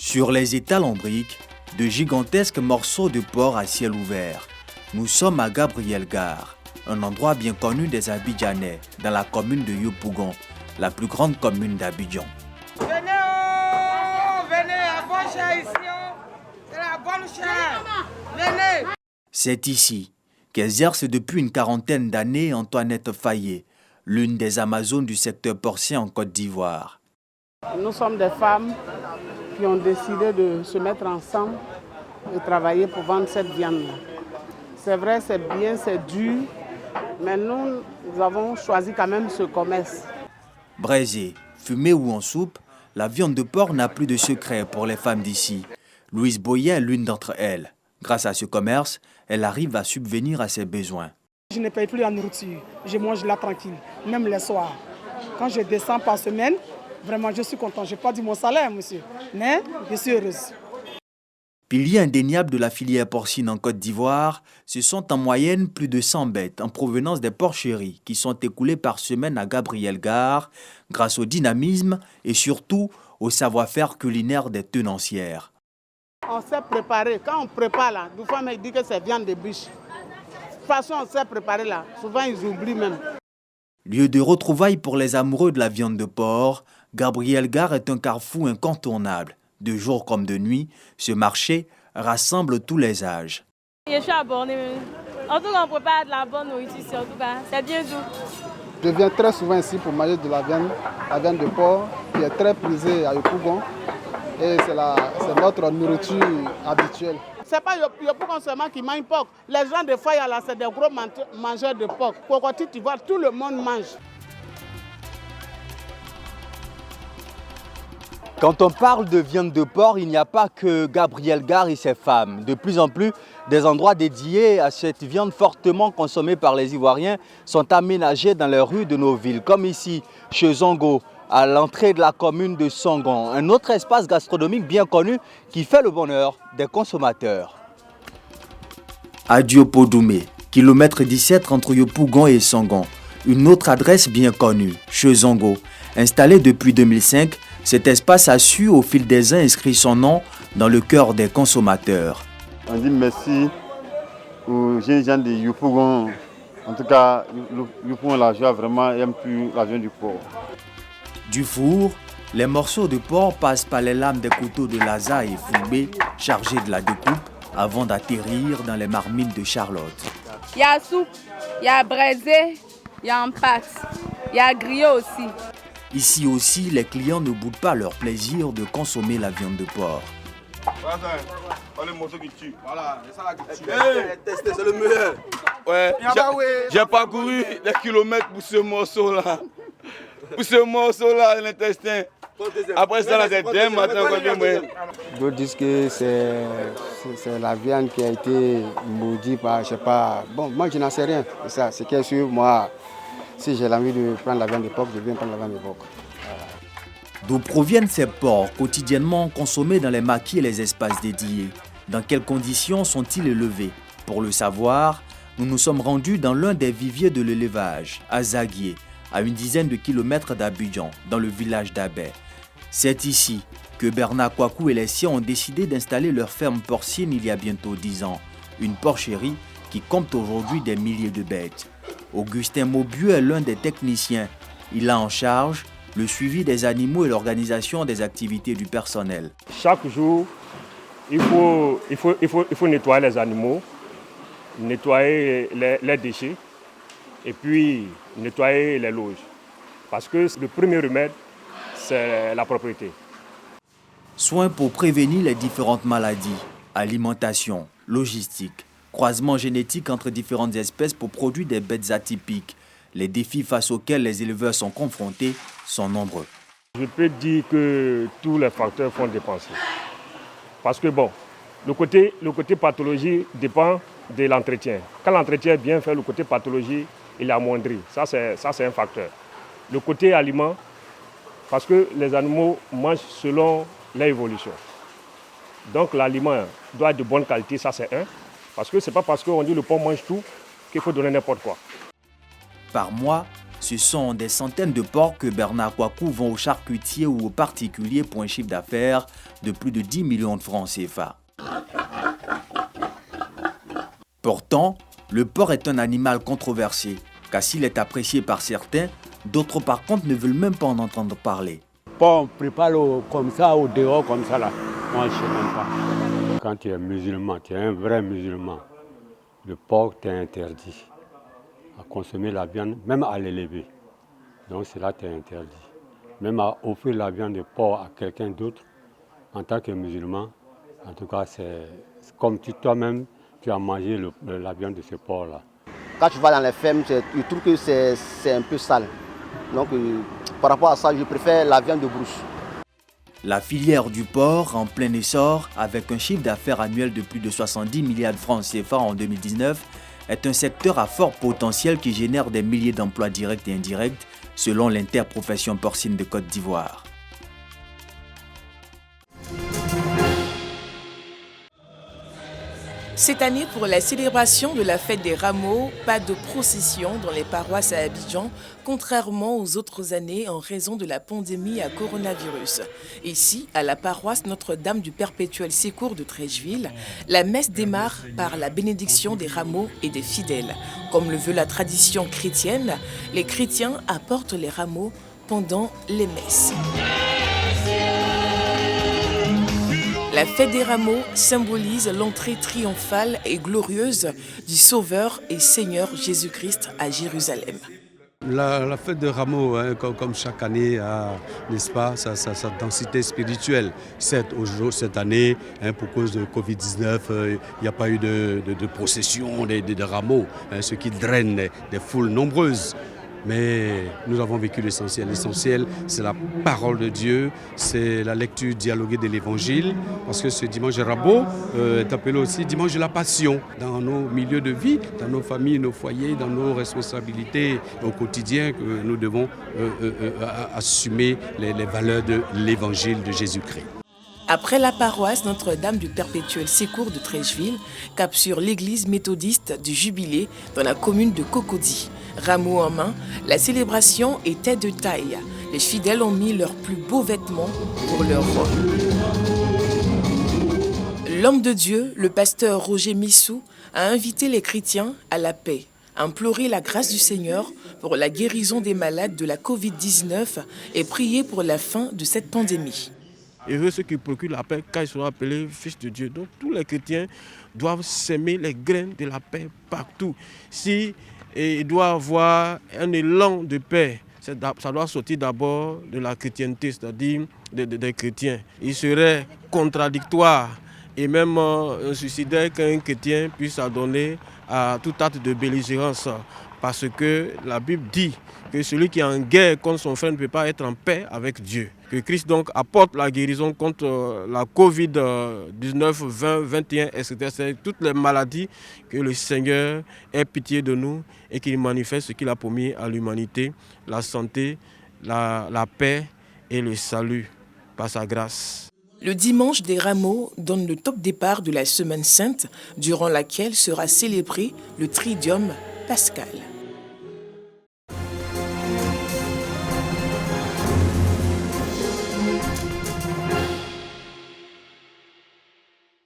Sur les étals en briques, de gigantesques morceaux de porc à ciel ouvert. Nous sommes à Gabriel-Gare, un endroit bien connu des Abidjanais, dans la commune de Yopougon, la plus grande commune d'Abidjan. Venez, à bonne chair ici, c'est la bonne chair. Venez. C'est ici qu'exerce depuis une quarantaine d'années Antoinette Fayet, l'une des Amazones du secteur porcien en Côte d'Ivoire. Nous sommes des femmes qui ont décidé de se mettre ensemble et travailler pour vendre cette viande. C'est vrai, c'est bien, c'est dur, mais nous avons choisi quand même ce commerce. Braisée, fumée ou en soupe, la viande de porc n'a plus de secret pour les femmes d'ici. Louise Boyer est l'une d'entre elles. Grâce à ce commerce, elle arrive à subvenir à ses besoins. Je ne paye plus la nourriture, je mange là tranquille, même les soirs. Quand je descends par semaine, vraiment je suis content. Je n'ai pas dit mon salaire, monsieur, mais je suis heureuse. Pilier indéniable de la filière porcine en Côte d'Ivoire, ce sont en moyenne plus de 100 bêtes en provenance des porcheries qui sont écoulées par semaine à Gabriel-Gare grâce au dynamisme et surtout au savoir-faire culinaire des tenancières. On sait préparer. Quand on prépare là, des fois ils disent que c'est viande de bûche. De toute façon, on sait préparer là. Souvent, ils oublient même. Lieu de retrouvailles pour les amoureux de la viande de porc, Gabriel-Gare est un carrefour incontournable. De jour comme de nuit, ce marché rassemble tous les âges. Je suis abonnée. En tout cas, on prépare de la bonne nourriture ici. En tout cas, c'est bien doux. Je viens très souvent ici pour manger de la viande de porc qui est très prisée à Yopougon. Et c'est notre nourriture habituelle. Ce n'est pas Yopougon seulement qui mange porc. Les gens de Faya, là, c'est des gros mangeurs de porc. Cocotti, tu vois, tout le monde mange. Quand on parle de viande de porc, il n'y a pas que Gabriel-Gare et ses femmes. De plus en plus, des endroits dédiés à cette viande fortement consommée par les Ivoiriens sont aménagés dans les rues de nos villes, comme ici, chez Zongo, à l'entrée de la commune de Songon, un autre espace gastronomique bien connu qui fait le bonheur des consommateurs. À Diopodoumé, kilomètre 17 entre Yopougon et Songon, une autre adresse bien connue, chez Zongo. Installé depuis 2005, cet espace a su, au fil des ans, inscrire son nom dans le cœur des consommateurs. On dit merci aux jeunes gens de Yopougon. En tout cas, Yopougon, la joie, vraiment, aime plus la viande du porc. Du four, les morceaux de porc passent par les lames des couteaux de Laza et Foubé, chargés de la découpe, avant d'atterrir dans les marmites de Charlotte. Il y a soupe, il y a braisé, il y a en pâte, il y a grillé aussi. Ici aussi, les clients ne boudent pas leur plaisir de consommer la viande de porc. Voilà, c'est ça qui tue. C'est le meilleur. Ouais, j'ai parcouru des kilomètres pour ce morceau-là. Pour ce morceau-là, l'intestin. Après ça, c'est demain matin qu'on vient mourir. D'autres disent que c'est la viande qui a été maudite par, je sais pas. Bon, moi je n'en sais rien. C'est ça, c'est qu'est sûr, moi, si j'ai l'envie de prendre la viande de porc, je viens prendre la viande de porc. D'où proviennent ces porcs quotidiennement consommés dans les maquis et les espaces dédiés? Dans quelles conditions sont-ils élevés? Pour le savoir, nous nous sommes rendus dans l'un des viviers de l'élevage, à Zaguié, à une dizaine de kilomètres d'Abidjan, dans le village d'Abé. C'est ici que Bernard Kouakou et les siens ont décidé d'installer leur ferme porcine il y a bientôt 10 ans. Une porcherie qui compte aujourd'hui des milliers de bêtes. Augustin Maubieu est l'un des techniciens. Il a en charge le suivi des animaux et l'organisation des activités du personnel. Chaque jour, il faut nettoyer les animaux, nettoyer les déchets et puis nettoyer les loges. Parce que le premier remède, c'est la propriété. Soins pour prévenir les différentes maladies, alimentation, logistique, croisement génétique entre différentes espèces pour produire des bêtes atypiques. Les défis face auxquels les éleveurs sont confrontés sont nombreux. Je peux dire que tous les facteurs font dépenser. Parce que bon, le côté pathologie dépend de l'entretien. Quand l'entretien est bien fait, le côté pathologie, il est amoindri. Ça, c'est un facteur. Le côté aliment, parce que les animaux mangent selon l'évolution. Donc l'aliment doit être de bonne qualité, ça c'est un. Parce que ce n'est pas parce qu'on dit le porc mange tout qu'il faut donner n'importe quoi. Par mois, ce sont des centaines de porcs que Bernard Kouakou vend aux charcutiers ou aux particuliers pour un chiffre d'affaires de plus de 10 millions de francs CFA. Pourtant, le porc est un animal controversé, car s'il est apprécié par certains, d'autres par contre ne veulent même pas en entendre parler. Bon, on prépare comme ça, au dehors, comme ça là. Moi, je ne sais même pas. Quand tu es musulman, tu es un vrai musulman, le porc t'est interdit à consommer la viande, même à l'élever. Donc cela t'est interdit. Même à offrir la viande de porc à quelqu'un d'autre, en tant que musulman, en tout cas, c'est comme toi-même, tu as mangé la viande de ce porc-là. Quand tu vas dans les fermes, je trouve que c'est un peu sale. Donc par rapport à ça, je préfère la viande de brousse. La filière du porc en plein essor, avec un chiffre d'affaires annuel de plus de 70 milliards de francs CFA en 2019, est un secteur à fort potentiel qui génère des milliers d'emplois directs et indirects, selon l'interprofession porcine de Côte d'Ivoire. Cette année, pour la célébration de la fête des rameaux, pas de procession dans les paroisses à Abidjan, contrairement aux autres années en raison de la pandémie à coronavirus. Ici, à la paroisse Notre-Dame du Perpétuel Secours de Treichville, la messe démarre par la bénédiction des rameaux et des fidèles. Comme le veut la tradition chrétienne, les chrétiens apportent les rameaux pendant les messes. La fête des rameaux symbolise l'entrée triomphale et glorieuse du Sauveur et Seigneur Jésus-Christ à Jérusalem. La fête des rameaux, hein, comme chaque année, n'est-ce pas, sa densité spirituelle. Cette année, hein, pour cause de Covid-19, il n'y a pas eu de procession de rameaux, hein, ce qui draine des foules nombreuses. Mais nous avons vécu l'essentiel. L'essentiel, c'est la parole de Dieu, c'est la lecture dialoguée de l'Évangile, parce que ce dimanche de Rameaux est appelé aussi dimanche de la Passion. Dans nos milieux de vie, dans nos familles, nos foyers, dans nos responsabilités au quotidien, que nous devons assumer les valeurs de l'Évangile de Jésus-Christ. Après la paroisse Notre-Dame du Perpétuel Secours de Treichville, cap sur l'église méthodiste du Jubilé dans la commune de Cocody. Rameaux en main, la célébration était de taille. Les fidèles ont mis leurs plus beaux vêtements pour leur rôle. L'homme de Dieu, le pasteur Roger Missou, a invité les chrétiens à la paix, à implorer la grâce du Seigneur pour la guérison des malades de la Covid-19 et prier pour la fin de cette pandémie. Heureux ceux qui procurent la paix quand ils seront appelés fils de Dieu. Donc tous les chrétiens doivent s'aimer les graines de la paix partout. Si il doit avoir un élan de paix, ça doit sortir d'abord de la chrétienté, c'est-à-dire des chrétiens. Il serait contradictoire et même suicidaire qu'un chrétien puisse adonner à tout acte de belligérance. Parce que la Bible dit que celui qui est en guerre contre son frère ne peut pas être en paix avec Dieu. Que Christ donc apporte la guérison contre la Covid-19, 20, 21, etc. C'est toutes les maladies, que le Seigneur ait pitié de nous et qu'il manifeste ce qu'il a promis à l'humanité, la santé, la paix et le salut par sa grâce. Le dimanche des Rameaux donne le top départ de la Semaine Sainte, durant laquelle sera célébré le Tridium pascal.